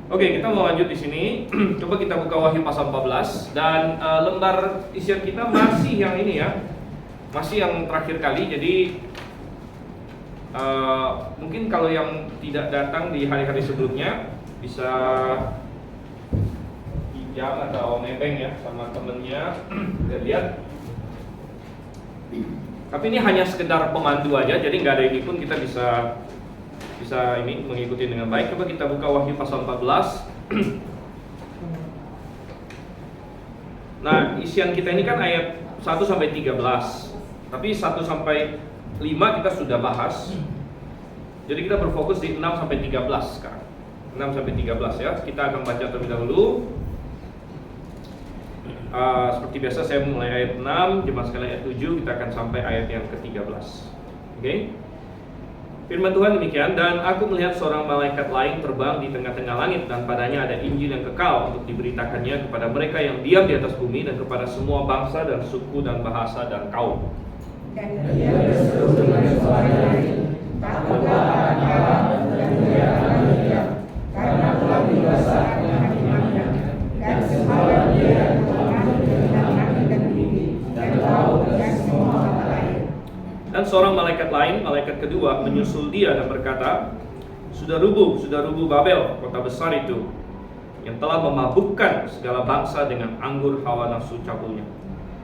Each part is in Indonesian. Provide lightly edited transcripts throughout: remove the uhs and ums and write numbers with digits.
Oke, kita mau lanjut di sini. Coba kita buka Wahyu pasal 14 dan lembar isian kita masih yang ini ya. Masih yang terakhir kali. Jadi mungkin kalau yang tidak datang di hari-hari sebelumnya bisa pinjam atau nebeng ya sama temennya. Lihat. Tapi ini hanya sekedar pemandu aja, jadi nggak ada ini pun kita bisa ini mengikuti dengan baik. Coba kita buka Wahyu pasal 14. Nah, isian kita ini kan ayat 1 sampai 13. Tapi 1 sampai 5 kita sudah bahas. Jadi kita berfokus di 6 sampai 13 sekarang. 6 sampai 13 ya. Kita akan baca terlebih dahulu. Seperti biasa saya mulai ayat 6, jemaat sekalian ayat 7, kita akan sampai ayat yang ke-13. Oke? Firman Tuhan demikian, dan aku melihat seorang malaikat lain terbang di tengah-tengah langit, dan padanya ada Injil yang kekal untuk diberitakannya kepada mereka yang diam di atas bumi, dan kepada semua bangsa dan suku dan bahasa dan kaum. Dan dia berseru dengan suara nyaring, takutlah akan Allah dan muliakan Dia, karena telah dibasahkan hati-hatinya, dan semalam Dia yang mengatur tentang langit dan bumi, dan laut dan semua mata air. Dan seorang malaikat lain, malaikat kedua, menyusul dia dan berkata, sudah rubuh Babel, kota besar itu, yang telah memabukkan segala bangsa dengan anggur hawa nafsu cabulnya.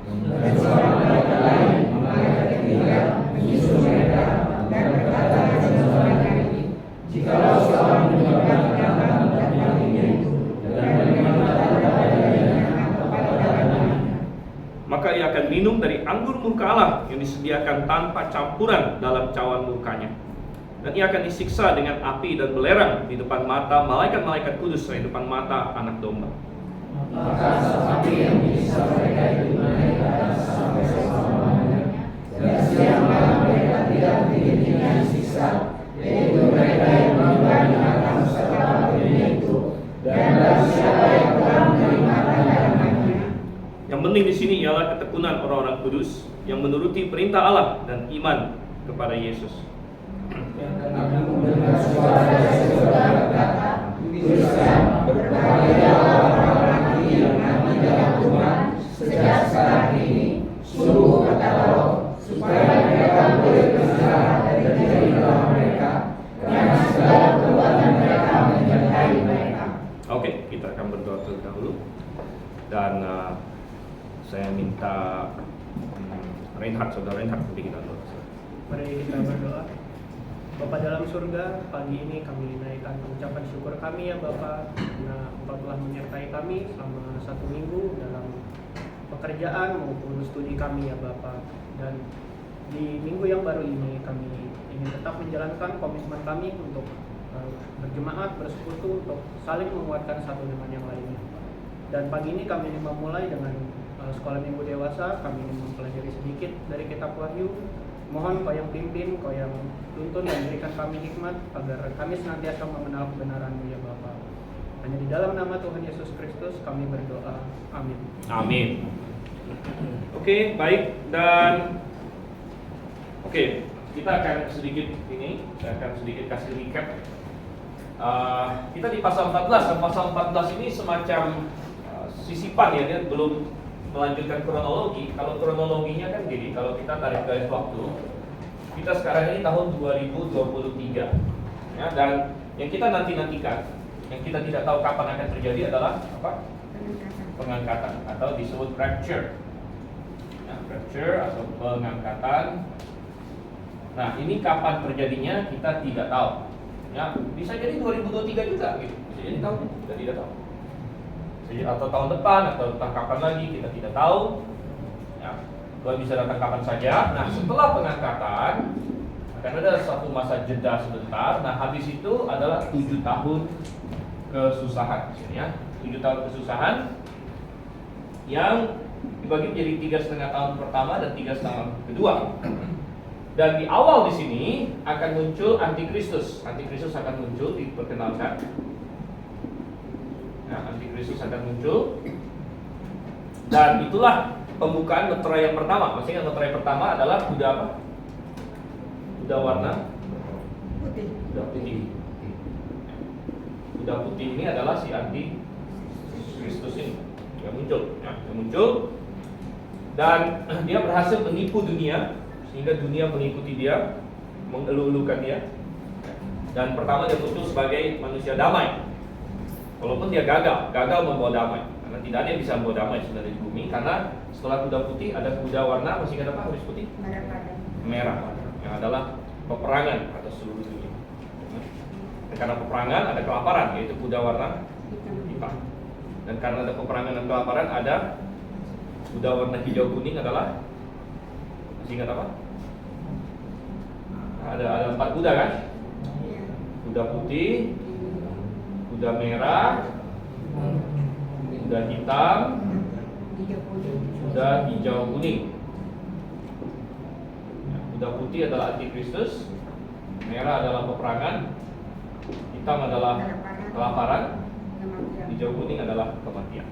Dan seorang malaikat lain, malaikat ketiga, menyusul mereka dan berkata dengan suara nyaring, jikalau seorang menyebabkan datang dan panggilnya itu, dan menerima tanda-tandanya kepada tangannya, maka ia akan minum dari anggur murka Allah yang disediakan tanpa campuran dalam cawan murkanya. Dan ia akan disiksa dengan api dan belerang di depan mata malaikat-malaikat kudus dan di depan mata anak domba. maka seperti yang bisa mereka itu naik ke atas sampai selama-lamanya, dan siang malam mereka tidak henti-hentinya disiksa, yaitu mereka yang mengimani akan segala dunia itu, dan barang siapa yang telah menerima tanda-tandanya. Yang penting di sini ialah ketekunan orang-orang kudus yang menuruti perintah Allah dan iman kepada Yesus. Yang kami mendengar suara dari surga berkata, tuliskan, berbahagialah orang-orang yang mati dalam Tuhan sejak sekarang ini, sungguh kata Roh, supaya mereka boleh beristirahat dari jerih mereka, karena segala perbuatan mereka menyertai mereka. Oke, kita akan berdoa terlebih dahulu. Dan saya minta Saudara Reinhard untuk kita doa. Mari kita berdoa. Bapa dalam surga, pagi ini kami naikkan ucapan syukur kami ya Bapa, karena Engkau telah menyertai kami selama 1 minggu dalam pekerjaan maupun studi kami ya Bapa. Dan di minggu yang baru ini kami ingin tetap menjalankan komitmen kami untuk berjemaat, bersekutu, untuk saling menguatkan satu dengan yang lainnya. Dan pagi ini kami ingin memulai dengan sekolah minggu dewasa. Kami ingin mempelajari sedikit dari kitab Wahyu. Mohon Kau yang pimpin, Kau yang tuntun dan berikan kami hikmat agar kami senantiasa mengenal kebenaran-Mu ya Bapa. Hanya di dalam nama Tuhan Yesus Kristus kami berdoa. Amin. Amin. Oke, baik. Dan kita akan saya akan sedikit kasih recap. Kita di pasal 14, dan pasal 14 ini semacam sisipan ya, dia belum melanjutkan kronologi. Kalau kronologinya kan gini, kalau kita tarik garis waktu, kita sekarang ini tahun 2023 ya, dan yang kita nantikan, yang kita tidak tahu kapan akan terjadi adalah apa? Pengangkatan atau disebut rapture ya, rapture atau pengangkatan. Nah, ini kapan terjadinya kita tidak tahu ya, bisa jadi 2023 juga gitu, bisa jadi tahun kita tidak tahu, atau tahun depan, atau entah kapan lagi kita tidak tahu ya. Tuhan bisa datang kapan saja. Nah, setelah pengangkatan akan ada satu masa jeda sebentar. Nah, habis itu adalah 7 tahun kesusahan ya. 7 tahun kesusahan yang dibagi menjadi 3,5 tahun pertama dan 3,5 tahun kedua. Dan di awal di sini akan muncul antikristus. Antikristus akan muncul, diperkenalkan. Nah, antikristus akan muncul. Dan itulah pembukaan meterai yang pertama. Maksudnya meterai pertama adalah kuda apa? Kuda warna putih. Kuda putih. kuda putih ini adalah si anti Kristus ini yang muncul, ya, yang muncul, dan dia berhasil menipu dunia sehingga dunia mengikuti dia, mengeluh-elukan dia. Dan pertama dia muncul sebagai manusia damai, walaupun dia gagal membawa damai, karena tidak ada yang bisa membawa damai sebenarnya di bumi. Karena setelah kuda putih ada kuda warna, masih ingat apa habis putih? Merah, yang adalah peperangan atas seluruh dunia. Dan karena peperangan ada kelaparan, yaitu kuda warna hitam. Dan karena ada peperangan dan kelaparan ada kuda warna hijau kuning adalah, masih ingat apa? Ada 4 kuda kan? Kuda putih, kuda merah, kuda hitam, kuda hijau kuning. Kuda putih adalah antikristus, merah adalah peperangan, hitam adalah kelaparan, hijau kuning adalah kematian.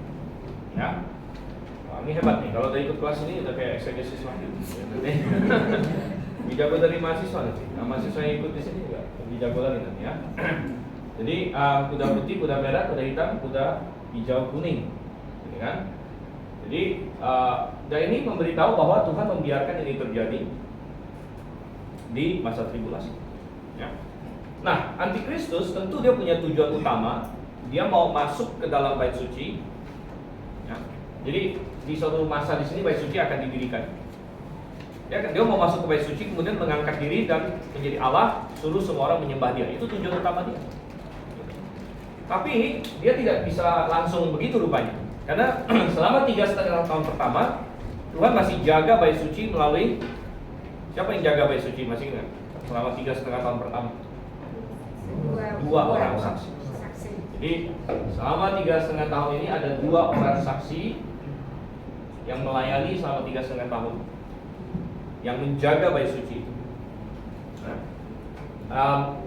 Ya, wah, ini hebat nih. Kalau udah ikut kelas ini udah kayak eksegesis lagi. Lebih jago dari mahasiswa nanti. Nah, mahasiswa yang ikut di sini juga lebih jago lagi nanti ya. Jadi kuda putih, kuda merah, kuda hitam, kuda hijau kuning, ini kan. Jadi dan ini memberitahu bahwa Tuhan membiarkan ini terjadi di masa tribulasi. Ya. Nah, antikristus tentu dia punya tujuan utama. Dia mau masuk ke dalam bait suci. Ya. Jadi di suatu masa di sini bait suci akan didirikan. Ya, dia mau masuk ke bait suci, kemudian mengangkat diri dan menjadi Allah, suruh semua orang menyembah dia. Itu tujuan utama dia. Tapi dia tidak bisa langsung begitu rupanya. Karena selama 3,5 tahun pertama Tuhan masih jaga bait suci melalui siapa yang jaga bait suci, masih ingat? Selama 3,5 tahun pertama dua orang saksi. Jadi selama 3,5 tahun ini ada 2 orang saksi yang melayani selama 3,5 tahun, yang menjaga bait suci. Nah,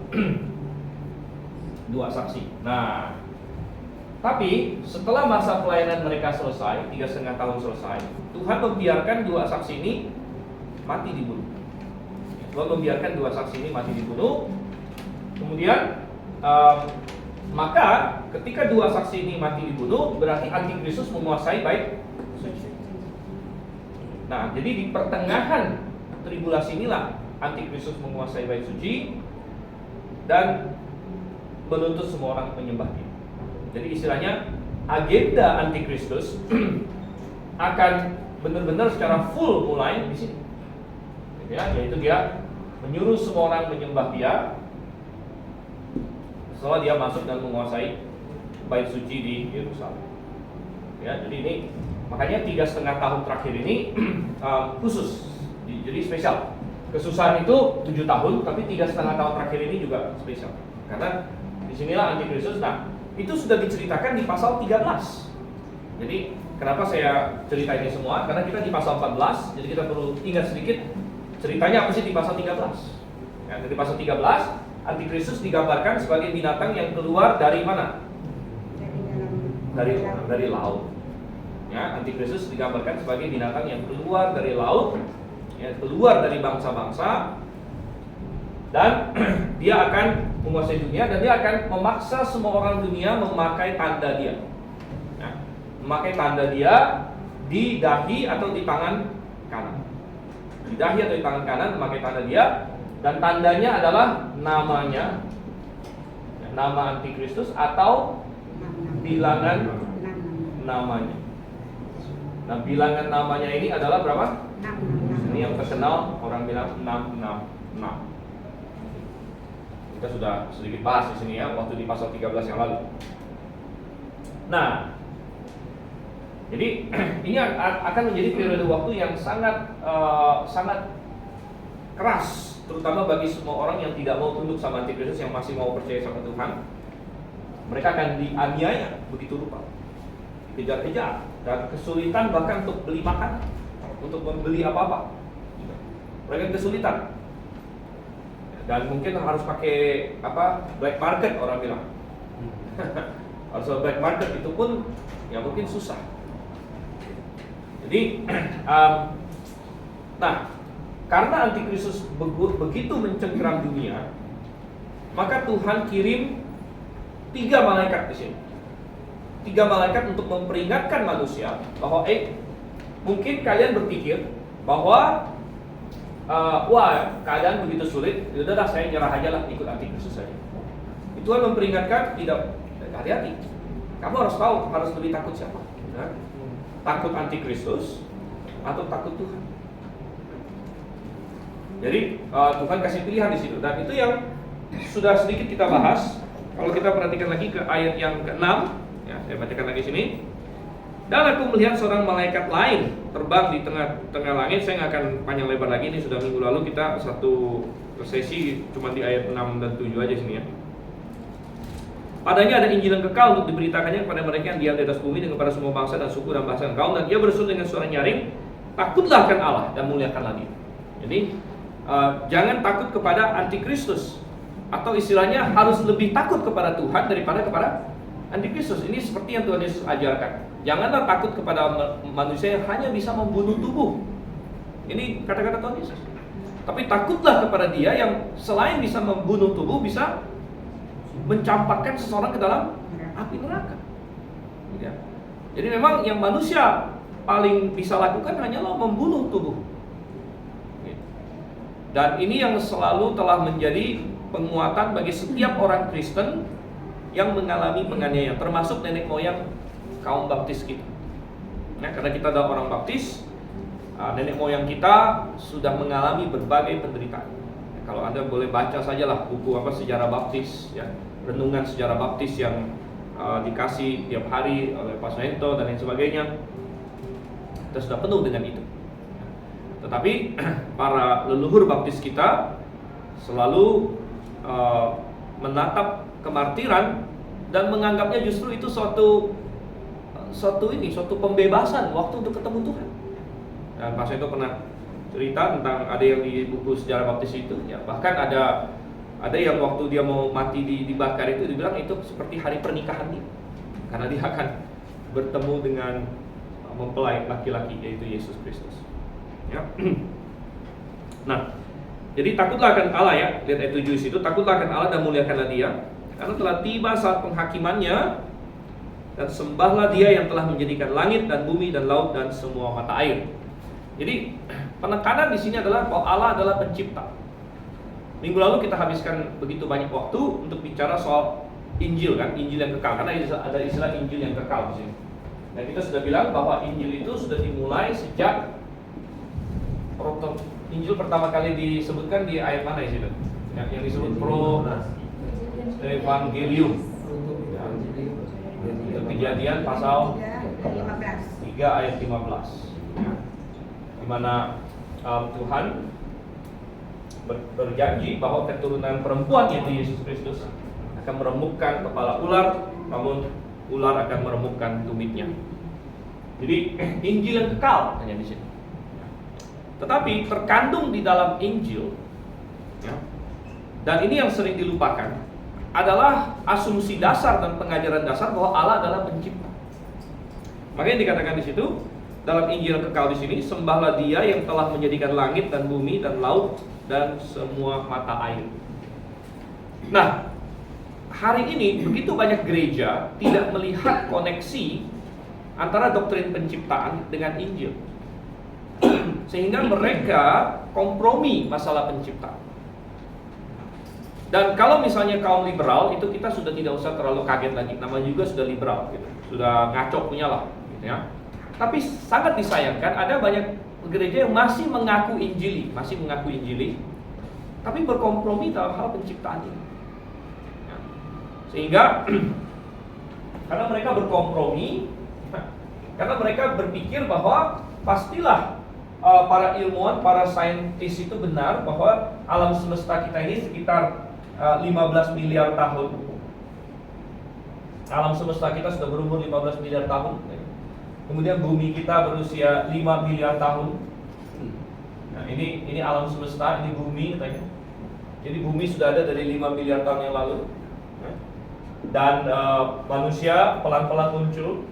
2 saksi. Nah, tapi setelah masa pelayanan mereka selesai, 3,5 tahun selesai, Tuhan membiarkan 2 saksi ini mati dibunuh. Tuhan membiarkan 2 saksi ini mati dibunuh. Kemudian maka ketika 2 saksi ini mati dibunuh, berarti antikristus menguasai bait suci. Nah, jadi di pertengahan tribulasi inilah antikristus menguasai bait suci dan menuntut semua orang menyembah dia. Jadi istilahnya agenda antikristus akan benar-benar secara full mulai di sini. Ya, yaitu dia menyuruh semua orang menyembah dia setelah dia masuk dan menguasai bait suci di Yerusalem. Ya, jadi ini makanya 3,5 tahun terakhir ini khusus, jadi spesial. Kesusahan itu 7 tahun, tapi 3,5 tahun terakhir ini juga spesial. Karena disinilah antikristus. Nah, itu sudah diceritakan di pasal 13. Jadi kenapa saya cerita ini semua? Karena kita di pasal 14, jadi kita perlu ingat sedikit ceritanya apa sih di pasal 13. Ya, di pasal 13, antikristus digambarkan sebagai binatang yang keluar dari mana? Dari laut. Ya, antikristus digambarkan sebagai binatang yang keluar dari laut, ya, keluar dari bangsa-bangsa, dan dia akan menguasai dunia, dan dia akan memaksa semua orang dunia memakai tanda dia. Ya, memakai tanda dia di dahi atau di tangan kanan. Di dahi atau di tangan kanan memakai tanda dia, dan tandanya adalah namanya, ya, nama antikristus atau bilangan namanya. Nah, bilangan namanya ini adalah berapa? 6. Ini yang terkenal, orang bilang 666. Kita sudah sedikit bahas di sini ya, waktu di pasal 13 yang lalu. Nah, jadi ini akan menjadi periode waktu yang sangat keras, terutama bagi semua orang yang tidak mau tunduk sama antikristus, yang masih mau percaya sama Tuhan. Mereka akan dianiaya begitu rupa, dikejar-kejar, dan kesulitan bahkan untuk beli makan, untuk membeli apa-apa. Mereka kesulitan, dan mungkin harus pakai black market, orang bilang. Harus black market, itu pun ya mungkin susah. Jadi nah, karena antikristus begitu mencengkeram dunia, maka Tuhan kirim 3 malaikat di sini. 3 malaikat untuk memperingatkan manusia bahwa mungkin kalian berpikir bahwa wah, keadaan begitu sulit, udahlah saya nyerah aja lah, ikut antikristus saja. Tuhan memperingatkan, tidak, hati-hati. Kamu harus tahu, harus lebih takut siapa? Nah, takut antikristus atau takut Tuhan. Jadi Tuhan kasih pilihan di situ, dan itu yang sudah sedikit kita bahas. Kalau kita perhatikan lagi ke ayat yang ke-6, ya, saya bacakan lagi sini. Dan aku melihat seorang malaikat lain terbang di tengah langit. Saya nggak akan panjang lebar lagi, ini sudah minggu lalu kita satu sesi cuma di ayat 6 dan 7 aja sini ya. Padanya ada Injil yang kekal untuk diberitakannya kepada mereka yang diam di atas bumi dan kepada semua bangsa dan suku dan bahasa dan kaum. Dan ia berseru dengan suara nyaring, takutlah akan Allah dan muliakanlah Dia. Jadi jangan takut kepada antikristus, atau istilahnya harus lebih takut kepada Tuhan daripada kepada antikristus. Ini seperti yang Tuhan Yesus ajarkan. Janganlah takut kepada manusia yang hanya bisa membunuh tubuh. Ini kata-kata Tuhan Yesus. Tapi takutlah kepada Dia yang selain bisa membunuh tubuh, bisa mencampakkan seseorang ke dalam api neraka. Ya. Jadi memang yang manusia paling bisa lakukan hanyalah membunuh tubuh. Dan ini yang selalu telah menjadi penguatan bagi setiap orang Kristen yang mengalami penganiayaan, termasuk nenek moyang kaum baptis kita. Nah, karena kita adalah orang baptis, nenek moyang kita sudah mengalami berbagai penderitaan. Kalau Anda boleh baca sajalah buku sejarah baptis, ya, renungan sejarah baptis yang dikasih tiap hari oleh Pak Nento dan lain sebagainya. Kita sudah penuh dengan itu. Tetapi para leluhur baptis kita selalu menatap kemartiran dan menganggapnya justru itu suatu pembebasan waktu untuk ketemu Tuhan. Dan Pak Nento pernah cerita tentang ada yang di buku sejarah baptis itu, ya, bahkan ada yang waktu dia mau mati dibakar itu dibilang itu seperti hari pernikahan dia, karena dia akan bertemu dengan mempelai laki-laki, yaitu Yesus Kristus. Ya. Nah, jadi takutlah akan Allah, ya, lihat ayat 7 situ, takutlah akan Allah dan muliakanlah Dia, karena telah tiba saat penghakimannya, dan sembahlah Dia yang telah menjadikan langit dan bumi dan laut dan semua mata air. Jadi penekanan di sini adalah bahwa Allah adalah pencipta. Minggu lalu kita habiskan begitu banyak waktu untuk bicara soal Injil, kan, Injil yang kekal, karena ada istilah Injil yang kekal di sini. Dan kita sudah bilang bahwa Injil itu sudah dimulai sejak Injil pertama kali disebutkan di ayat mana itu? Yang disebut Evangelium. Itu Kejadian pasal 3 ayat 15. Di mana Tuhan berjanji bahwa keturunan perempuan, yaitu Yesus Kristus, akan meremukkan kepala ular, namun ular akan meremukkan tumitnya. Jadi Injil yang kekal hanya di sini. Tetapi terkandung di dalam Injil, ya, dan ini yang sering dilupakan, adalah asumsi dasar dan pengajaran dasar bahwa Allah adalah pencipta. Makanya dikatakan di situ dalam Injil yang kekal di sini, sembahlah Dia yang telah menjadikan langit dan bumi dan laut dan semua mata air. Nah, hari ini begitu banyak gereja tidak melihat koneksi antara doktrin penciptaan dengan Injil, sehingga mereka kompromi masalah penciptaan. Dan kalau misalnya kaum liberal itu kita sudah tidak usah terlalu kaget lagi, namanya juga sudah liberal, gitu, sudah ngaco punya lah, gitu ya. Tapi sangat disayangkan ada banyak gereja yang masih mengaku Injili, tapi berkompromi dalam hal penciptaan ini. Ya. Sehingga karena mereka berkompromi, karena mereka berpikir bahwa pastilah para ilmuwan, para saintis itu benar bahwa alam semesta kita ini sekitar 15 miliar tahun. Alam semesta kita sudah berumur 15 miliar tahun. Kemudian bumi kita berusia 5 miliar tahun. Nah, ini alam semesta, ini bumi katanya. Jadi bumi sudah ada dari 5 miliar tahun yang lalu. Dan manusia pelan-pelan muncul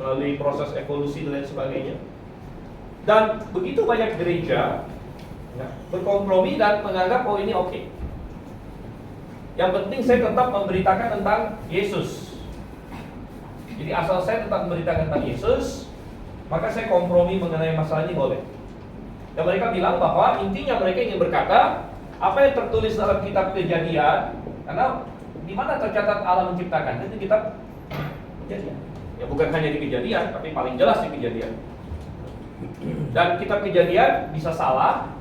melalui proses evolusi dan lain sebagainya. Dan begitu banyak gereja berkompromi dan menganggap ini oke. Yang penting saya tetap memberitakan tentang Yesus. Jadi asal saya tetap memberitakan tentang Yesus, maka saya kompromi mengenai masalah ini boleh. Dan mereka bilang bahwa intinya mereka ingin berkata, apa yang tertulis dalam kitab Kejadian, karena di mana tercatat Allah menciptakan, itu kitab Kejadian. Ya bukan hanya di Kejadian, tapi paling jelas di Kejadian. Dan kitab Kejadian bisa salah,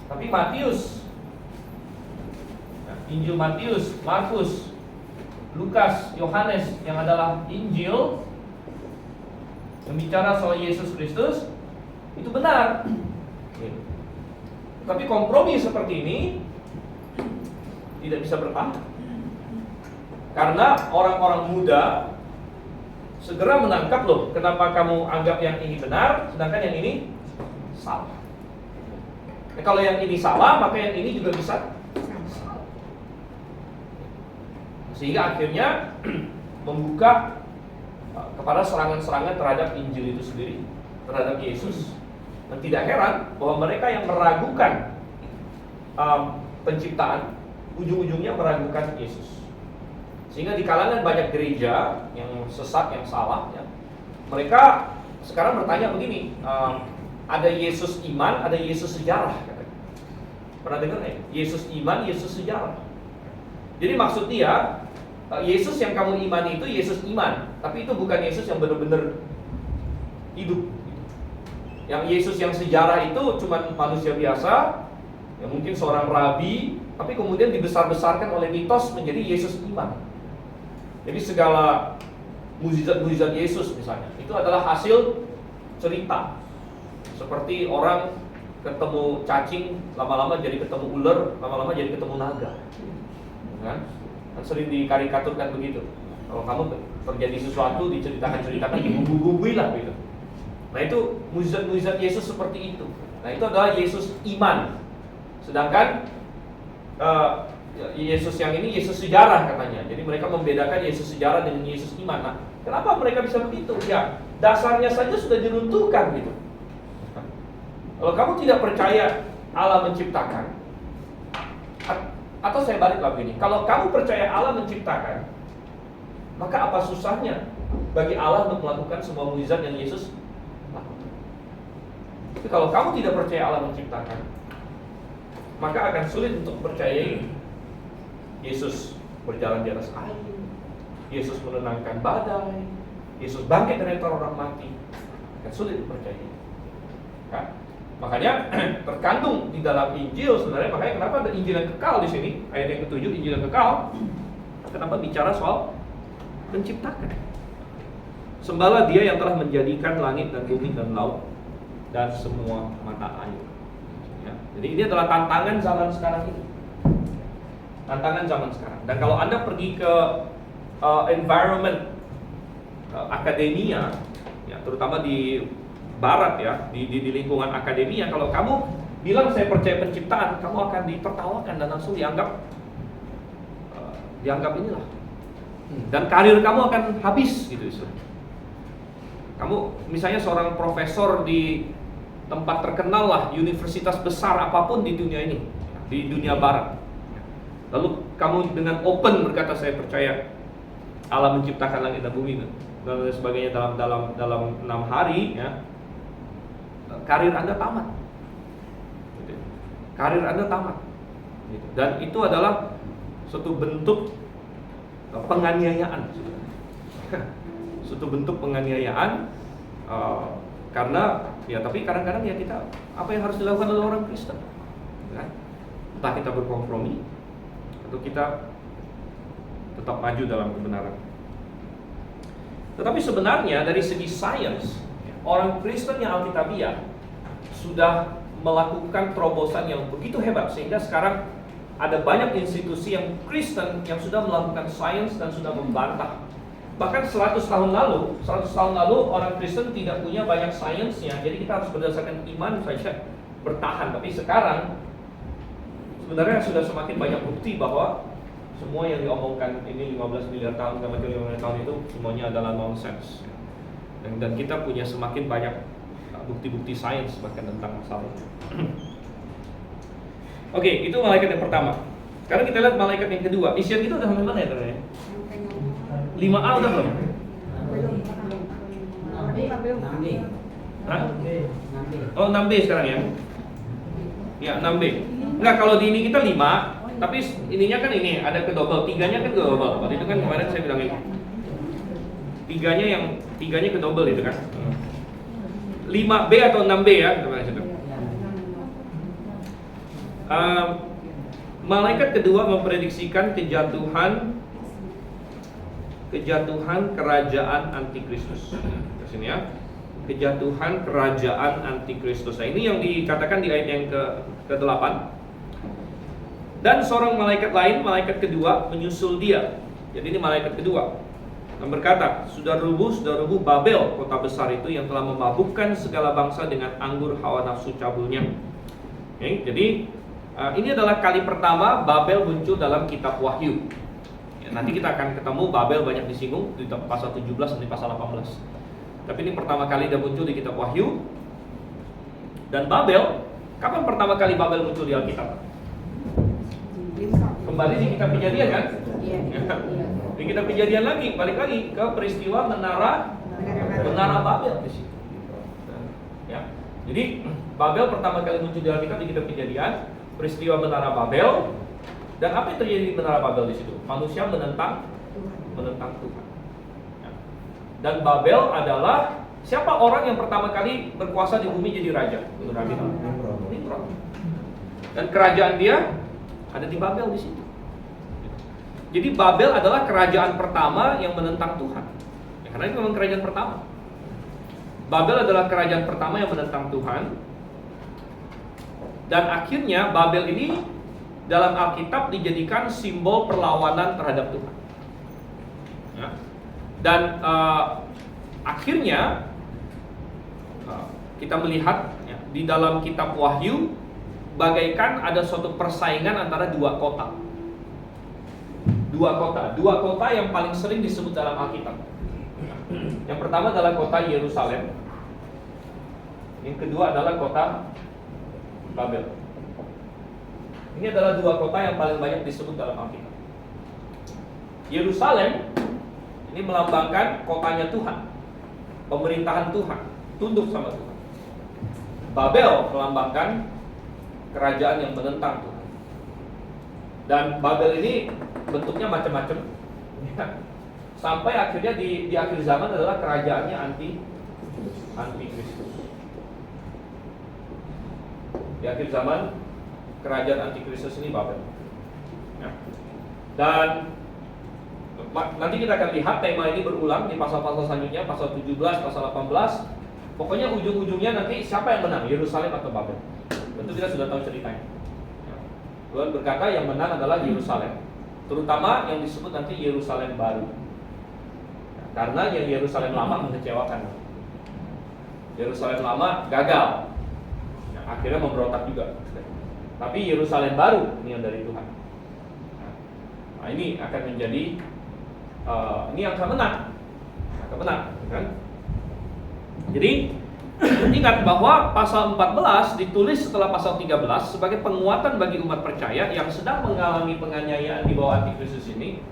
tapi Matius, Injil Matius, Markus, Lukas, Yohanes yang adalah Injil yang bicara soal Yesus Kristus itu benar. Tapi kompromi seperti ini tidak bisa bertahan, karena orang-orang muda segera menangkap, loh, kenapa kamu anggap yang ini benar sedangkan yang ini salah. Kalau yang ini salah, maka yang ini juga bisa salah. Sehingga akhirnya membuka kepada serangan-serangan terhadap Injil itu sendiri, terhadap Yesus. Dan tidak heran bahwa mereka yang meragukan penciptaan, ujung-ujungnya meragukan Yesus. Sehingga di kalangan banyak gereja yang sesat, yang salah, ya, mereka sekarang bertanya begini, ada Yesus iman, ada Yesus sejarah, katanya. Pernah dengar ya? Yesus iman, Yesus sejarah. Jadi maksud dia, Yesus yang kamu imani itu Yesus iman, tapi itu bukan Yesus yang benar-benar hidup. Yang Yesus yang sejarah itu cuma manusia biasa, yang mungkin seorang rabi, tapi kemudian dibesar-besarkan oleh mitos menjadi Yesus iman. Jadi segala mukjizat-mukjizat Yesus misalnya, itu adalah hasil cerita. Seperti orang ketemu cacing, lama-lama jadi ketemu ular, lama-lama jadi ketemu naga, kan? Sering dikarikaturkan begitu. Kalau kamu terjadi sesuatu, diceritakan, dibumbu-bumbui lah gitu. Nah itu mukjizat-mukjizat Yesus seperti itu. Nah itu adalah Yesus iman. Sedangkan Yesus yang ini Yesus sejarah katanya. Jadi mereka membedakan Yesus sejarah dengan Yesus iman. Nah, kenapa mereka bisa begitu? Ya, dasarnya saja sudah diruntuhkan gitu. Kalau kamu tidak percaya Allah menciptakan, atau saya balik lagi ini, kalau kamu percaya Allah menciptakan, maka apa susahnya bagi Allah untuk melakukan semua mukjizat yang Yesus lakukan? Tapi kalau kamu tidak percaya Allah menciptakan, maka akan sulit untuk percayai Yesus berjalan di atas air, Yesus menenangkan badai, Yesus bangkit dari antara orang mati. Akan sulit dipercayai, kan? Makanya terkandung di dalam Injil sebenarnya, makanya kenapa ada Injil yang kekal di sini, ayat yang ke-7, Injil yang kekal. Kenapa bicara soal menciptakan? Sembahlah Dia yang telah menjadikan langit dan bumi dan laut dan semua mata air. Ya, jadi ini adalah tantangan zaman sekarang ini. Tantangan zaman sekarang. Dan kalau Anda pergi ke environment akademia, ya, terutama di Barat ya, di lingkungan akademia, kalau kamu bilang saya percaya penciptaan, kamu akan ditertawakan dan langsung dianggap inilah. Dan karir kamu akan habis gitu istilahnya. Kamu misalnya seorang profesor di tempat terkenal lah, universitas besar apapun di dunia ini, di dunia Barat. Lalu kamu dengan open berkata saya percaya Allah menciptakan langit dan bumi dan sebagainya dalam 6 hari, ya, karir Anda tamat. Karir Anda tamat. Dan itu adalah suatu bentuk penganiayaan. Suatu bentuk penganiayaan karena ya, tapi kadang-kadang ya kita, apa yang harus dilakukan oleh orang Kristen, kan? Entah kita berkompromi atau kita tetap maju dalam kebenaran. Tetapi sebenarnya dari segi sains, orang Kristen yang Alkitabiah sudah melakukan terobosan yang begitu hebat, sehingga sekarang ada banyak institusi yang Kristen yang sudah melakukan sains dan sudah membantah. Bahkan 100 tahun lalu orang Kristen tidak punya banyak sainsnya, jadi kita harus berdasarkan iman saja bertahan. Tapi sekarang sebenarnya sudah semakin banyak bukti bahwa semua yang diomongkan ini 15 miliar tahun, 5 miliar tahun itu semuanya adalah nonsense. Dan kita punya semakin banyak bukti-bukti sains bahkan tentang masalah itu. Oke, itu malaikat yang pertama. Sekarang kita lihat malaikat yang kedua. Isian kita udah sampai mana ya teman-teman? 5A udah belum? Hah? Oh 6B sekarang ya? Ya 6B. Enggak, kalau di ini kita 5, tapi ininya kan ini ada ke double, 3-nya kan ke double. Waktu itu kan kemarin saya bilang ini. 3-nya ke double itu kan. 5B atau 6B ya, coba situ. Malaikat kedua memprediksikan kejatuhan kerajaan antikristus. Di sini ya. Kejatuhan kerajaan antikristus. Nah, ini yang dikatakan di ayat yang ke-8. Dan seorang malaikat lain, malaikat kedua menyusul dia. Jadi ini malaikat kedua yang berkata, sudah rubuh Babel, kota besar itu yang telah memabukkan segala bangsa dengan anggur hawa nafsu cabulnya. Oke, jadi ini adalah kali pertama Babel muncul dalam kitab Wahyu. Ya, nanti kita akan ketemu Babel banyak disinggung di pasal 17 sampai pasal 18. Tapi ini pertama kali dia muncul di kitab Wahyu. Dan Babel, kapan pertama kali Babel muncul di Alkitab? Kembali di kitab Kejadian kan? Di kitab Kejadian lagi, balik lagi ke peristiwa menara Babel di situ. Ya. Jadi Babel pertama kali muncul di Alkitab di kitab Kejadian, peristiwa menara Babel. Dan apa yang terjadi di menara Babel di situ? Manusia menentang Tuhan. Dan Babel adalah siapa orang yang pertama kali berkuasa di bumi jadi raja? Nimrod. Dan kerajaan dia ada di Babel di situ. Jadi Babel adalah kerajaan pertama yang menentang Tuhan. Ya, karena itu memang kerajaan pertama. Babel adalah kerajaan pertama yang menentang Tuhan. Dan akhirnya Babel ini dalam Alkitab dijadikan simbol perlawanan terhadap Tuhan. Ya. Dan akhirnya kita melihat ya, di dalam kitab Wahyu bagaikan ada suatu persaingan antara dua kota. Dua kota yang paling sering disebut dalam Alkitab. Yang pertama adalah kota Yerusalem. Yang kedua adalah kota Babel. Ini adalah dua kota yang paling banyak disebut dalam Alkitab. Yerusalem ini melambangkan kotanya Tuhan, pemerintahan Tuhan, tunduk sama Tuhan. Babel melambangkan kerajaan yang menentang Tuhan. Dan Babel ini bentuknya macam-macam, sampai akhirnya di akhir zaman adalah kerajaannya antikristus. Di akhir zaman kerajaan antikristus ini Babel. Ya. Dan nanti kita akan lihat tema ini berulang di pasal-pasal selanjutnya, pasal 17, pasal 18. Pokoknya ujung-ujungnya nanti siapa yang menang, Yerusalem atau Babel. Tentu kita sudah tahu ceritanya. Tuhan berkata yang menang adalah Yerusalem, terutama yang disebut nanti Yerusalem baru. Karena yang Yerusalem lama mengecewakan. Yerusalem lama gagal, akhirnya memberontak juga. Tapi Yerusalem baru ini yang dari Tuhan. Nah, ini akan menjadi ini yang akan menang, kan? Jadi ingat bahwa pasal 14 ditulis setelah pasal 13 sebagai penguatan bagi umat percaya yang sedang mengalami penganiayaan di bawah antikristus ini.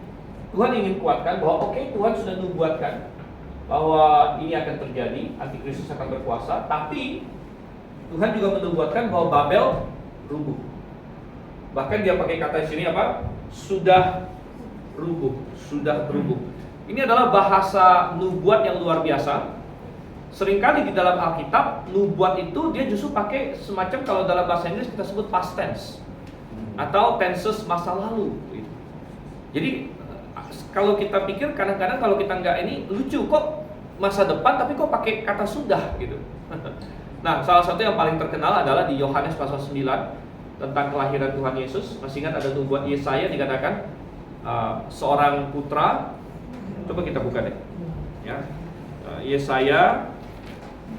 Tuhan ingin kuatkan bahwa Tuhan sudah nubuatkan bahwa ini akan terjadi, antikristus akan berkuasa, tapi Tuhan juga menubuatkan bahwa Babel rubuh. Bahkan dia pakai kata di sini apa? Sudah rubuh. Ini adalah bahasa nubuat yang luar biasa. Seringkali di dalam Alkitab nubuat itu dia justru pakai semacam, kalau dalam bahasa Inggris kita sebut past tense atau tenses masa lalu. Jadi kalau kita pikir kadang-kadang kalau kita nggak ini lucu kok masa depan tapi kok pakai kata sudah gitu. Nah, salah satu yang paling terkenal adalah di Yohanes pasal 9 tentang kelahiran Tuhan Yesus. Masih ingat ada nubuat Yesaya dikatakan seorang putra. Coba kita buka deh ya. Yesaya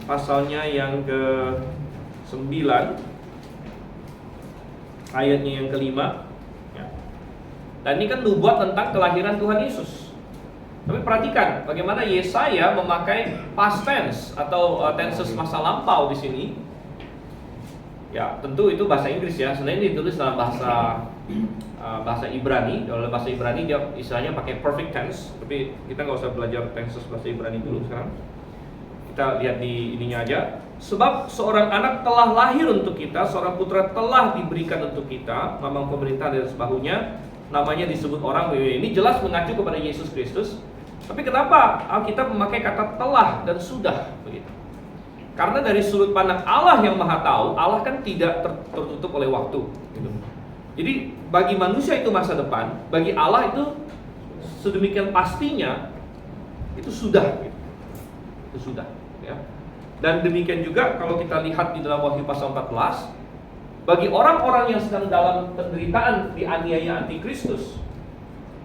pasalnya yang ke-9 ayatnya yang ke-5 ya. Dan ini kan nubuat tentang kelahiran Tuhan Yesus. Tapi perhatikan bagaimana Yesaya memakai past tense atau tenses masa lampau di sini. Ya, tentu itu bahasa Inggris ya. Sebenarnya ini ditulis dalam bahasa bahasa Ibrani. Dalam bahasa Ibrani dia istilahnya pakai perfect tense, tapi kita nggak usah belajar tenses bahasa Ibrani dulu sekarang. Kita lihat di ininya aja. Sebab seorang anak telah lahir untuk kita, seorang putra telah diberikan untuk kita, memang pemerintah dari sebahunya, namanya disebut orang. Ini jelas mengacu kepada Yesus Kristus. Tapi kenapa Alkitab memakai kata telah dan sudah begitu? Karena dari sudut pandang Allah yang Maha Tahu, Allah kan tidak tertutup oleh waktu gitu. Jadi bagi manusia itu masa depan, bagi Allah itu sedemikian pastinya itu sudah gitu. Itu sudah ya. Dan demikian juga kalau kita lihat di dalam Wahyu pasal 14, bagi orang-orang yang sedang dalam penderitaan dianiaya antikristus,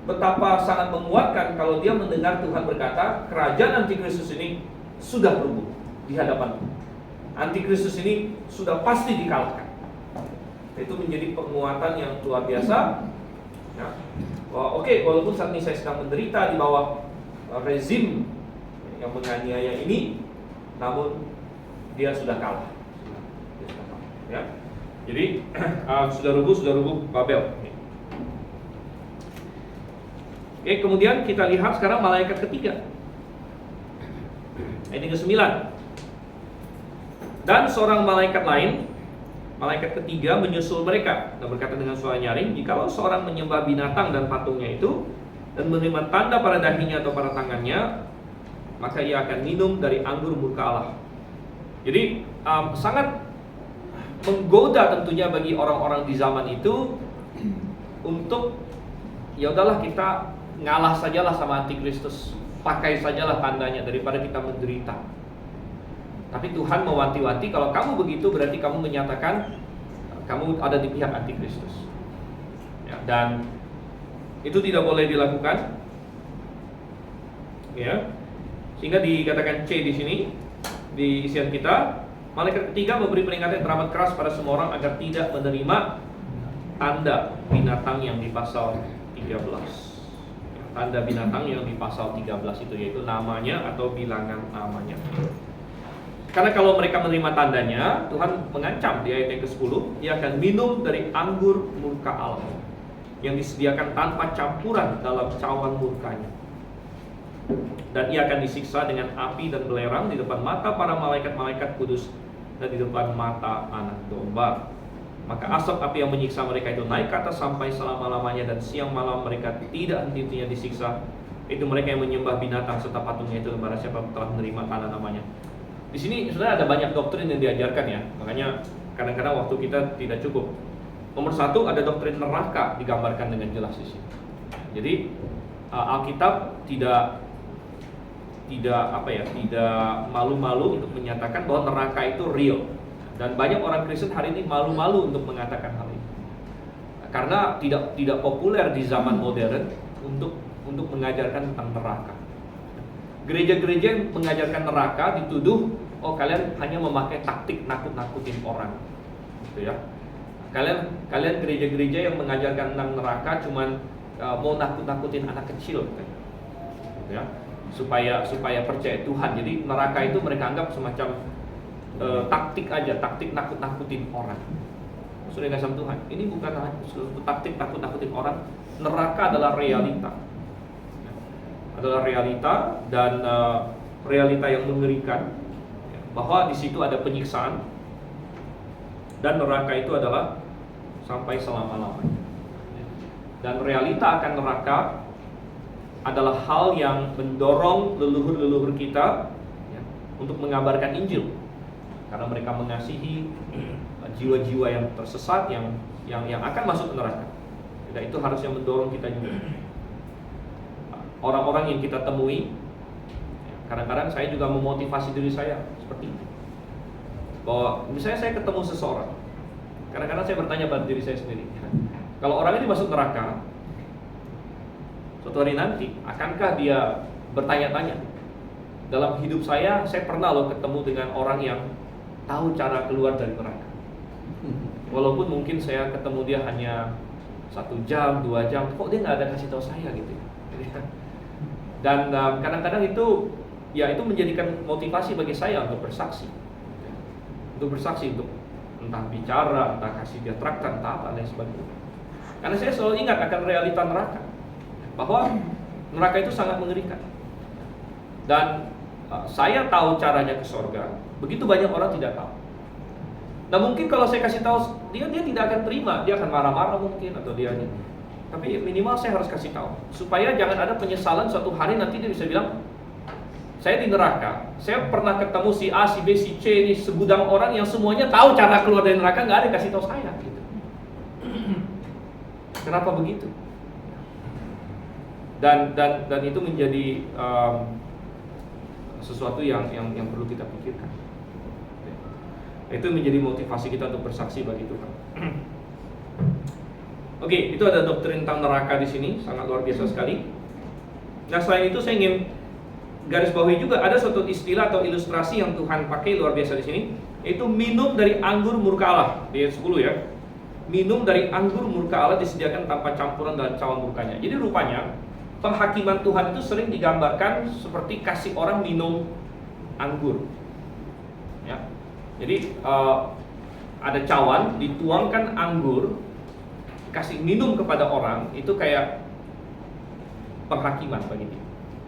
betapa sangat menguatkan kalau dia mendengar Tuhan berkata, kerajaan antikristus ini sudah rubuh di hadapan. Antikristus ini sudah pasti dikalahkan. Itu menjadi penguatan yang luar biasa ya. Oke, walaupun saat ini saya sedang menderita di bawah rezim yang menganiaya ini, namun dia sudah kalah. Ya. Jadi sudah rubuh Babel. Oke, kemudian kita lihat sekarang malaikat ketiga. Ayat ke-9. Dan seorang malaikat lain, malaikat ketiga menyusul mereka dan berkata dengan suara nyaring, jikalau seorang menyembah binatang dan patungnya itu dan menerima tanda pada dahinya atau pada tangannya, maka ia akan minum dari anggur murka Allah. Jadi sangat menggoda tentunya bagi orang-orang di zaman itu untuk ya udahlah kita ngalah sajalah sama antikristus, pakai sajalah tandanya daripada kita menderita. Tapi Tuhan mewanti-wanti, kalau kamu begitu berarti kamu menyatakan kamu ada di pihak antikristus ya, dan itu tidak boleh dilakukan ya. Sehingga dikatakan C di sini di isian kita, malaikat ketiga memberi peringatan yang teramat keras pada semua orang agar tidak menerima tanda binatang yang di pasal 13. Tanda binatang yang di pasal 13 itu, yaitu namanya atau bilangan namanya. Karena kalau mereka menerima tandanya, Tuhan mengancam di ayat yang ke-10, ia akan minum dari anggur murka Allah yang disediakan tanpa campuran dalam cawan murkanya. Dan ia akan disiksa dengan api dan belerang di depan mata para malaikat-malaikat kudus dan di depan mata anak domba. Maka asap api yang menyiksa mereka itu naik ke atas sampai selama-lamanya, dan siang malam mereka tidak henti-hentinya disiksa. Itu mereka yang menyembah binatang serta patungnya itu, barang siapa telah menerima tanda namanya. Di sini sebenarnya ada banyak doktrin yang diajarkan ya. Makanya kadang-kadang waktu kita tidak cukup. Nomor satu, ada doktrin neraka digambarkan dengan jelas di sini. Jadi Alkitab tidak malu-malu untuk menyatakan bahwa neraka itu real. Dan banyak orang Kristen hari ini malu-malu untuk mengatakan hal ini. Karena tidak populer di zaman modern untuk mengajarkan tentang neraka. Gereja-gereja yang mengajarkan neraka dituduh, oh kalian hanya memakai taktik nakut-nakutin orang. Gitu ya. Kalian gereja-gereja yang mengajarkan tentang neraka cuman mau nakut-nakutin anak kecil gitu ya. Supaya percaya Tuhan. Jadi neraka itu mereka anggap semacam taktik aja, taktik nakut-nakutin orang. Sudah nggak sama Tuhan. Ini bukan suatu taktik nakut-nakutin orang. Neraka adalah realita. Adalah realita dan realita yang mengerikan, bahwa di situ ada penyiksaan dan neraka itu adalah sampai selama-lamanya. Dan realita akan neraka adalah hal yang mendorong leluhur-leluhur kita ya, untuk mengabarkan Injil, karena mereka mengasihi jiwa-jiwa yang tersesat yang akan masuk ke neraka. Dan itu harusnya mendorong kita juga. Orang-orang yang kita temui, kadang-kadang saya juga memotivasi diri saya seperti itu. Bahwa misalnya saya ketemu seseorang, kadang-kadang saya bertanya pada diri saya sendiri, kalau orang ini masuk neraka, suatu hari nanti akankah dia bertanya-tanya, dalam hidup saya pernah loh ketemu dengan orang yang tahu cara keluar dari neraka. Walaupun mungkin saya ketemu dia hanya 1 jam, 2 jam, kok dia nggak ada kasih tahu saya gitu ya. Dan kadang-kadang itu menjadikan motivasi bagi saya untuk bersaksi, untuk entah bicara, entah kasih dia traktir, entah apa dan sebagainya. Karena saya selalu ingat akan realita neraka, bahwa neraka itu sangat mengerikan. Dan saya tahu caranya ke surga, begitu banyak orang tidak tahu. Nah mungkin kalau saya kasih tahu dia tidak akan terima, dia akan marah-marah mungkin, atau dia ini. Tapi minimal saya harus kasih tahu, supaya jangan ada penyesalan suatu hari nanti dia bisa bilang, saya di neraka, saya pernah ketemu si A, si B, si C, ini segudang orang yang semuanya tahu cara keluar dari neraka, nggak ada yang kasih tahu saya. Gitu. Kenapa begitu? Dan itu menjadi sesuatu yang perlu kita pikirkan. Itu menjadi motivasi kita untuk bersaksi bagi Tuhan. Oke, itu ada doktrin tentang neraka di sini, sangat luar biasa sekali. Nah, selain itu saya ingin garis bawahi juga ada suatu istilah atau ilustrasi yang Tuhan pakai luar biasa di sini, yaitu minum dari anggur murka Allah. Di ayat 10 ya. Minum dari anggur murka Allah disediakan tanpa campuran dalam cawan murkanya. Jadi rupanya penghakiman Tuhan itu sering digambarkan seperti kasih orang minum anggur. Ya. Jadi ada cawan, dituangkan anggur, kasih minum kepada orang, itu kayak penghakiman bagi dia.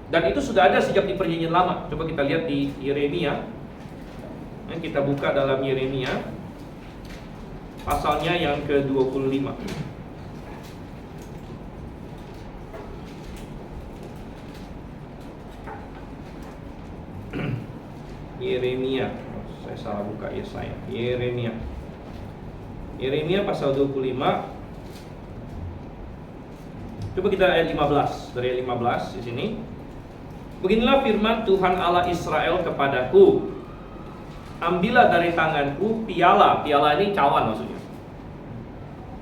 Dan itu sudah ada sejak di Perjanjian Lama. Coba kita lihat di Yeremia. Kita buka dalam Yeremia pasalnya yang ke-25. Yeremia. Saya salah buka Yesaya. Yeremia pasal 25. Coba kita ayat 15. Dari ayat 15 di sini. Beginilah firman Tuhan Allah Israel kepadaku. Ambillah dari tanganku piala. Piala ini cawan maksudnya.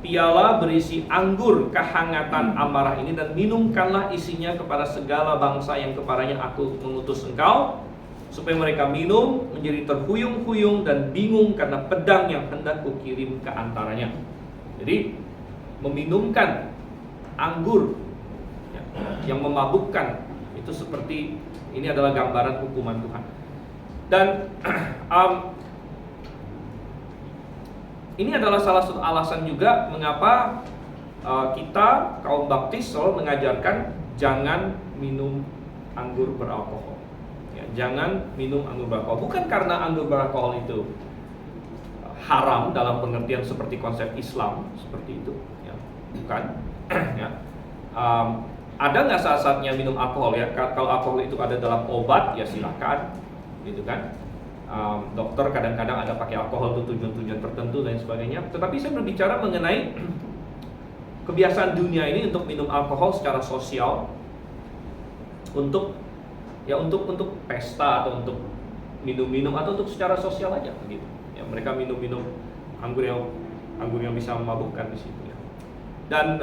Piala berisi anggur kehangatan amarah ini, dan minumkanlah isinya kepada segala bangsa yang kepadanya aku mengutus engkau, supaya mereka minum menjadi terhuyung-huyung dan bingung karena pedang yang hendak kukirim ke antaranya. Jadi meminumkan anggur yang memabukkan itu seperti ini adalah gambaran hukuman Tuhan. Dan ini adalah salah satu alasan juga mengapa kita kaum baptis selalu mengajarkan jangan minum anggur beralkohol. Ya, jangan minum anggur beralkohol. Bukan karena anggur beralkohol itu haram dalam pengertian seperti konsep Islam seperti itu, ya. Bukan. Ya. Ada nggak saat-saatnya minum alkohol ya? Kalau alkohol itu ada dalam obat ya silakan, gitu kan. Dokter kadang-kadang ada pakai alkohol untuk tujuan-tujuan tertentu dan sebagainya. Tetapi saya berbicara mengenai kebiasaan dunia ini untuk minum alkohol secara sosial, untuk pesta atau untuk minum-minum atau untuk secara sosial aja, begitu. Ya, mereka minum-minum anggur yang bisa memabukkan di situ. Ya. Dan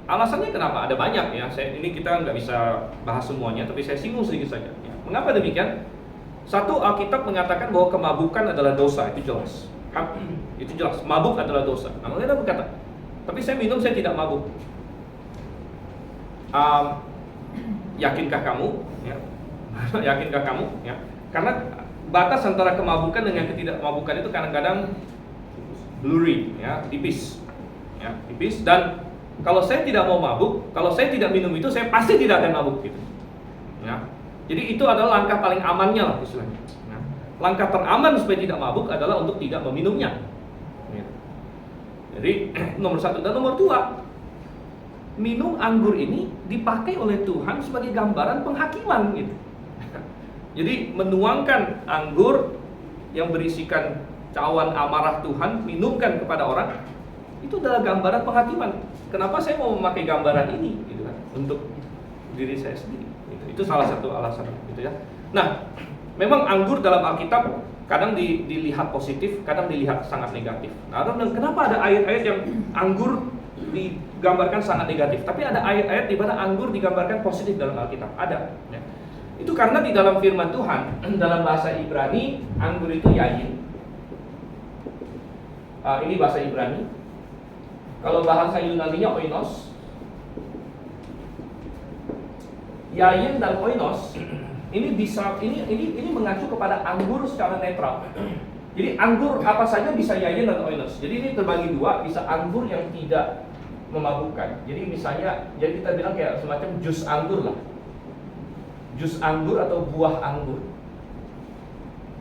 alasannya kenapa? Ada banyak ya. Ini kita nggak bisa bahas semuanya, tapi saya singgung sedikit saja. Ya. Mengapa demikian? Satu, Alkitab mengatakan bahwa kemabukan adalah dosa, itu jelas. Itu jelas, mabuk adalah dosa. Nah, mereka berkata, tapi saya minum, saya tidak mabuk. Yakinkah kamu? Ya. Yakinkah kamu? Ya. Karena batas antara kemabukan dengan ketidakmabukan itu kadang-kadang blurry, ya, tipis, ya, tipis. Dan kalau saya tidak mau mabuk, kalau saya tidak minum itu, saya pasti tidak akan mabuk, gitu. Ya. Jadi itu adalah langkah paling amannya lah istilahnya. Nah, langkah teraman supaya tidak mabuk adalah untuk tidak meminumnya. Ya. Jadi nomor satu. Dan nomor dua, minum anggur ini dipakai oleh Tuhan sebagai gambaran penghakiman gitu. Jadi menuangkan anggur yang berisikan cawan amarah Tuhan, minumkan kepada orang, itu adalah gambaran penghakiman. Kenapa saya mau memakai gambaran ini gitu kan, untuk diri saya sendiri. Itu salah satu alasan gitu ya. Nah, memang anggur dalam Alkitab kadang dilihat positif, kadang dilihat sangat negatif. Nah, dan kenapa ada ayat-ayat yang anggur digambarkan sangat negatif, tapi ada ayat-ayat di mana anggur digambarkan positif dalam Alkitab? Ada. Ya. Itu karena di dalam firman Tuhan, dalam bahasa Ibrani, anggur itu yayin. Ini bahasa Ibrani. Kalau bahasa Yunani-nya oinos. Yayin dan oinos ini bisa ini mengacu kepada anggur secara netral. Jadi anggur apa saja bisa yayin dan oinos. Jadi ini terbagi dua, bisa anggur yang tidak memabukkan. Jadi misalnya, jadi kita bilang kayak semacam jus anggur lah. Jus anggur atau buah anggur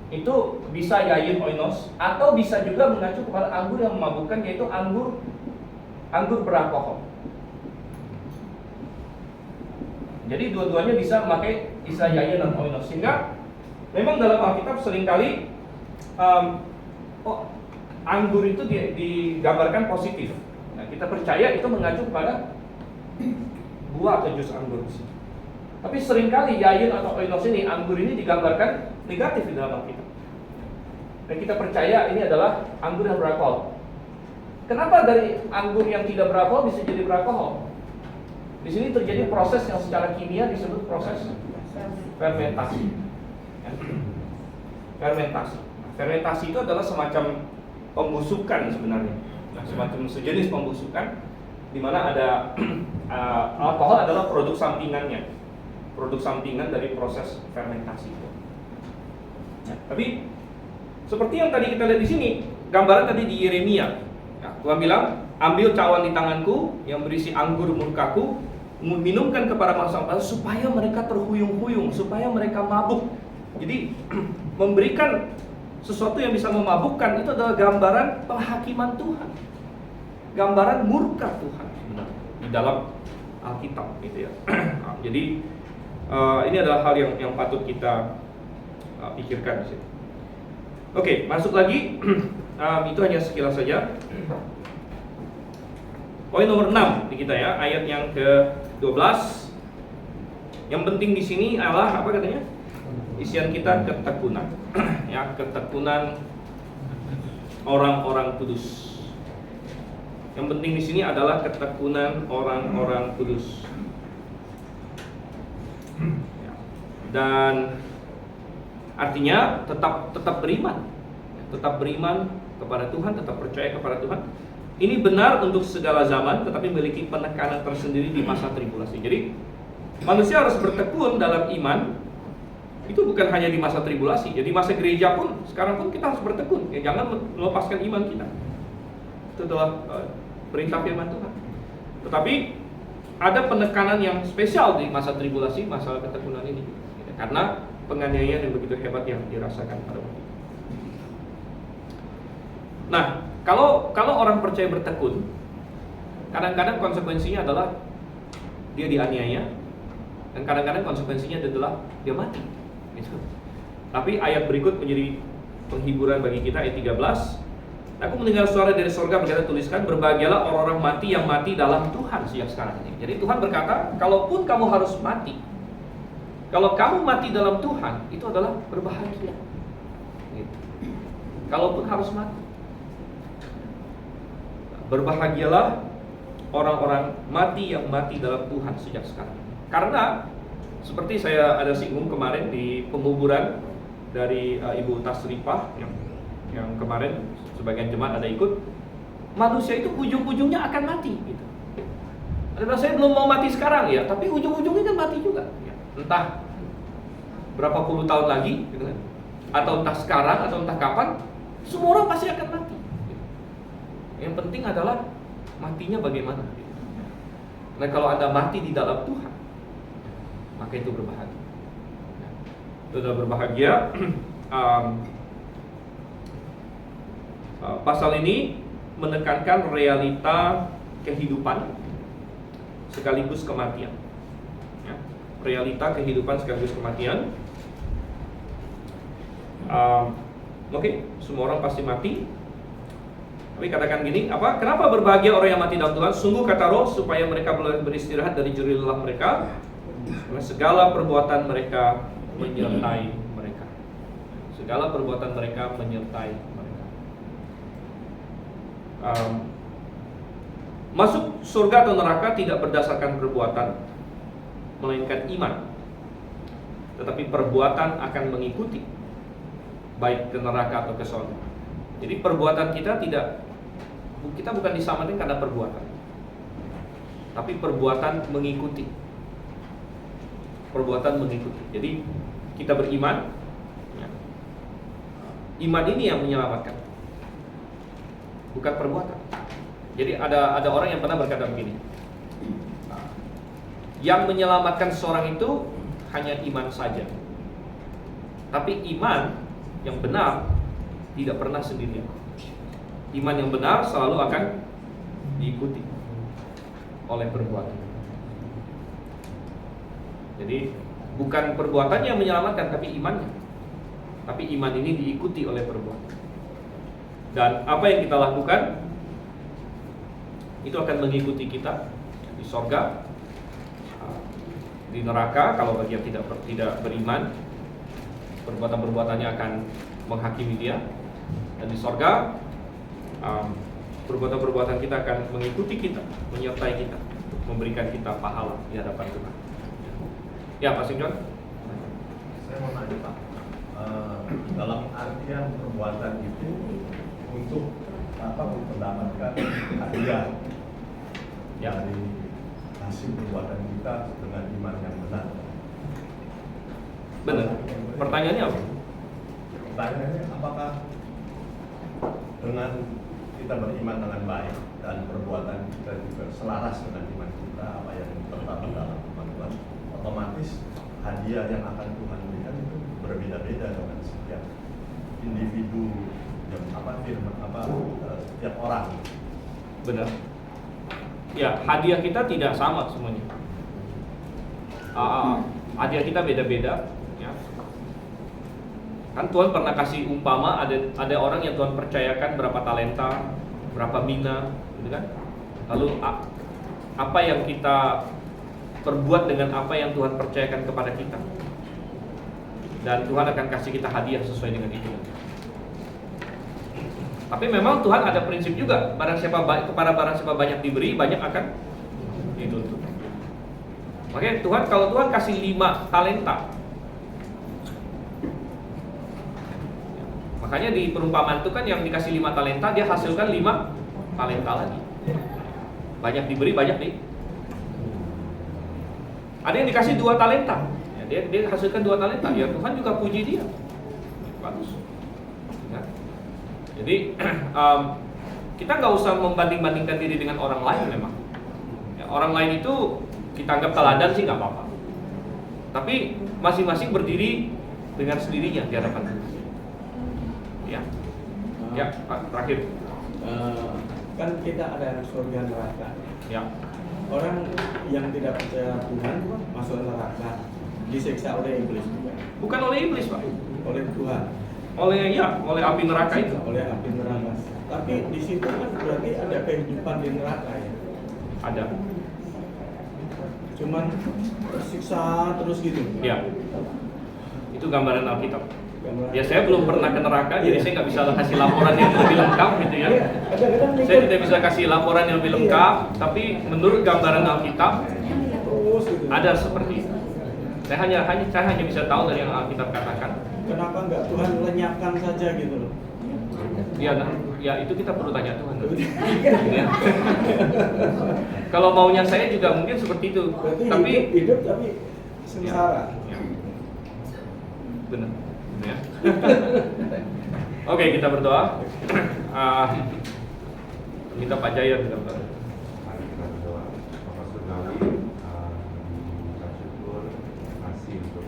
itu bisa yayin oinos, atau bisa juga mengacu kepada anggur yang memabukkan, yaitu anggur beralkohol. Jadi dua-duanya bisa memakai istilah yayin dan oinos. Sehingga memang dalam Alkitab seringkali anggur itu digambarkan positif. Nah, kita percaya itu mengacu kepada buah atau jus anggur. Tapi seringkali yayin atau oinos ini, anggur ini digambarkan negatif di dalam Alkitab. Dan kita percaya ini adalah anggur yang beralkohol. Kenapa dari anggur yang tidak beralkohol bisa jadi beralkohol? Di sini terjadi proses yang secara kimia disebut proses fermentasi. Fermentasi. Fermentasi itu adalah semacam pembusukan sebenarnya. Nah, semacam sejenis pembusukan di mana ada alkohol adalah produk sampingannya. Produk sampingan dari proses fermentasi itu. Nah, tapi seperti yang tadi kita lihat di sini, gambaran tadi di Yeremia. Nah, Tuhan bilang, ambil cawan di tanganku yang berisi anggur murkaku, minumkan kepada bangsa-bangsa supaya mereka terhuyung-huyung, supaya mereka mabuk. Jadi memberikan sesuatu yang bisa memabukkan itu adalah gambaran penghakiman Tuhan, gambaran murka Tuhan sebenarnya di dalam Alkitab, gitu ya. Jadi ini adalah hal yang patut kita pikirkan di sini. Oke, masuk lagi. Itu hanya sekilas saja. Poin nomor 6 di kita ya, ayat yang ke-12. Yang penting di sini adalah apa katanya? Isian kita ketekunan. Ya, ketekunan orang-orang kudus. Yang penting di sini adalah ketekunan orang-orang kudus. Dan artinya tetap beriman. Tetap beriman kepada Tuhan, tetap percaya kepada Tuhan. Ini benar untuk segala zaman, tetapi memiliki penekanan tersendiri di masa tribulasi. Jadi manusia harus bertekun dalam iman. Itu bukan hanya di masa tribulasi. Jadi masa gereja pun, sekarang pun kita harus bertekun. Ya, jangan melepaskan iman kita. Itu adalah perintah firman Tuhan. Tetapi ada penekanan yang spesial di masa tribulasi, masa ketekunan ini. Karena penganiayaan yang begitu hebat yang dirasakan pada waktu itu. Nah, kalau orang percaya bertekun, kadang-kadang konsekuensinya adalah dia dianiaya, dan kadang-kadang konsekuensinya adalah dia mati. Gitu. Tapi ayat berikut menjadi penghiburan bagi kita, ayat 13. Aku mendengar suara dari surga berkata, tuliskan, berbahagialah orang-orang mati yang mati dalam Tuhan sejak sekarang ini. Jadi Tuhan berkata, kalaupun kamu harus mati, kalau kamu mati dalam Tuhan, itu adalah berbahagia. Gitu. Kalaupun harus mati, berbahagialah orang-orang mati yang mati dalam Tuhan sejak sekarang. Karena seperti saya ada singgung kemarin di penguburan dari Ibu Tasrifah yang kemarin sebagian jemaat ada ikut, manusia itu ujung-ujungnya akan mati. Gitu. Ada bilang, saya belum mau mati sekarang ya, tapi ujung-ujungnya kan mati juga. Ya. Entah berapa puluh tahun lagi, gitu kan? Atau entah sekarang, atau entah kapan, semua orang pasti akan mati. Yang penting adalah matinya bagaimana. Nah, kalau Anda mati di dalam Tuhan, maka itu berbahagia. Itu adalah berbahagia. Pasal ini menekankan realita kehidupan sekaligus kematian. Ya, realita kehidupan sekaligus kematian. Oke, semua orang pasti mati. Tapi katakan gini, kenapa berbahagia orang yang mati dalam Tuhan? Sungguh kata Roh, supaya mereka boleh beristirahat dari jerih lelah mereka, karena segala perbuatan mereka menyertai mereka. Segala perbuatan mereka menyertai mereka. Masuk surga atau neraka tidak berdasarkan perbuatan, melainkan iman. Tetapi perbuatan akan mengikuti, baik ke neraka atau ke surga. Jadi perbuatan kita bukan disamakan karena perbuatan, tapi perbuatan mengikuti. Perbuatan mengikuti. Jadi kita beriman, ya. Iman ini yang menyelamatkan, bukan perbuatan. Jadi ada orang yang pernah berkata begini, yang menyelamatkan seseorang itu hanya iman saja. Tapi iman yang benar tidak pernah sendirian. Iman yang benar selalu akan diikuti oleh perbuatan. Jadi bukan perbuatannya yang menyelamatkan, tapi imannya. Tapi iman ini diikuti oleh perbuatan. Dan apa yang kita lakukan itu akan mengikuti kita di sorga, di neraka kalau bagi yang tidak beriman, perbuatan-perbuatannya akan menghakimi dia. Dan di sorga, perbuatan-perbuatan kita akan mengikuti kita, menyertai kita, memberikan kita pahala di hadapan Tuhan. Ya, Pak Simjon. Saya mau nanya Pak, dalam artian perbuatan itu untuk mendapatkan hadiah dari hasil perbuatan kita dengan iman yang benar. Benar. Pertanyaannya apa? Pertanyaannya, apakah dengan kita beriman dengan baik dan perbuatan kita juga selaras dengan iman kita, apa yang terdapat dalam iman Tuhan, otomatis hadiah yang akan Tuhan berikan itu berbeda-beda dengan setiap individu yang setiap orang. Benar. Ya, hadiah kita tidak sama semuanya. Hadiah kita beda-beda. Ya. Kan Tuhan pernah kasih umpama, ada orang yang Tuhan percayakan berapa talenta, berapa mina, gitu kan? Lalu apa yang kita perbuat dengan apa yang Tuhan percayakan kepada kita, dan Tuhan akan kasih kita hadiah sesuai dengan itu. Tapi memang Tuhan ada prinsip juga, kepada barang siapa banyak diberi, banyak akan dituntut. Makanya kalau Tuhan kasih 5 talenta, makanya di perumpamaan itu kan yang dikasih 5 talenta, dia hasilkan 5 talenta lagi. Banyak diberi, banyak di. Ada yang dikasih 2 talenta, ya, dia hasilkan 2 talenta, ya Tuhan juga puji dia. Bagus. Ya. Jadi kita nggak usah membanding-bandingkan diri dengan orang lain memang. Ya, orang lain itu kita anggap teladan sih nggak apa-apa. Tapi masing-masing berdiri dengan sendirinya di hadapan Tuhan. Ya, Pak, terakhir. Kan kita ada surga neraka. Ya. Orang yang tidak percaya Tuhan masuk neraka, disiksa oleh iblis juga. Bukan oleh iblis, Pak. Oleh Tuhan. Oleh api neraka itu. Oleh api neraka. Tapi di situ kan berarti ada kehidupan di neraka ya. Ada. Cuman tersiksa terus gitu. Ya. Itu gambaran Alkitab. Gambaran. Ya, saya belum pernah ke neraka, jadi saya nggak bisa kasih laporan yang lebih lengkap gitu ya. Kadang-kadang Saya tidak bisa kasih laporan yang lebih lengkap, tapi menurut gambaran Alkitab terus gitu. ada seperti itu. Saya hanya bisa tahu dari yang Alkitab katakan. Kenapa nggak Tuhan lenyapkan saja gitu loh? Ya itu kita perlu tanya Tuhan. Ya. Kalau maunya saya juga mungkin seperti itu. Berarti Tapi hidup tapi sengsara. Ya. Benar. Ya. Oke, kita berdoa. Kita Pak Jaya kita berdoa. Mari kita berdoa. Bapak Surgawi, mengucap syukur, terima kasih untuk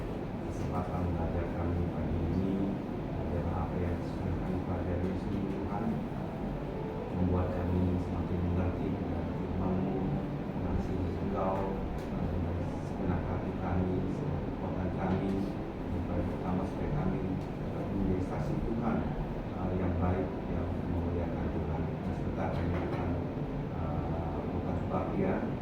kesempatan mengajar kami pagi ini. Adalah apa yang sudah kami pelajari sungguh Tuhan, membuat kami semakin mengerti dan firman-Mu, mengasihi Engkau, segenap hati kami, segenap kekuatan kami, yang paling pertama supaya kami dapat menjadi saksi Tuhan yang baik, yang memuliakan Tuhan. Dan sebentar kami akan buka kebaktian.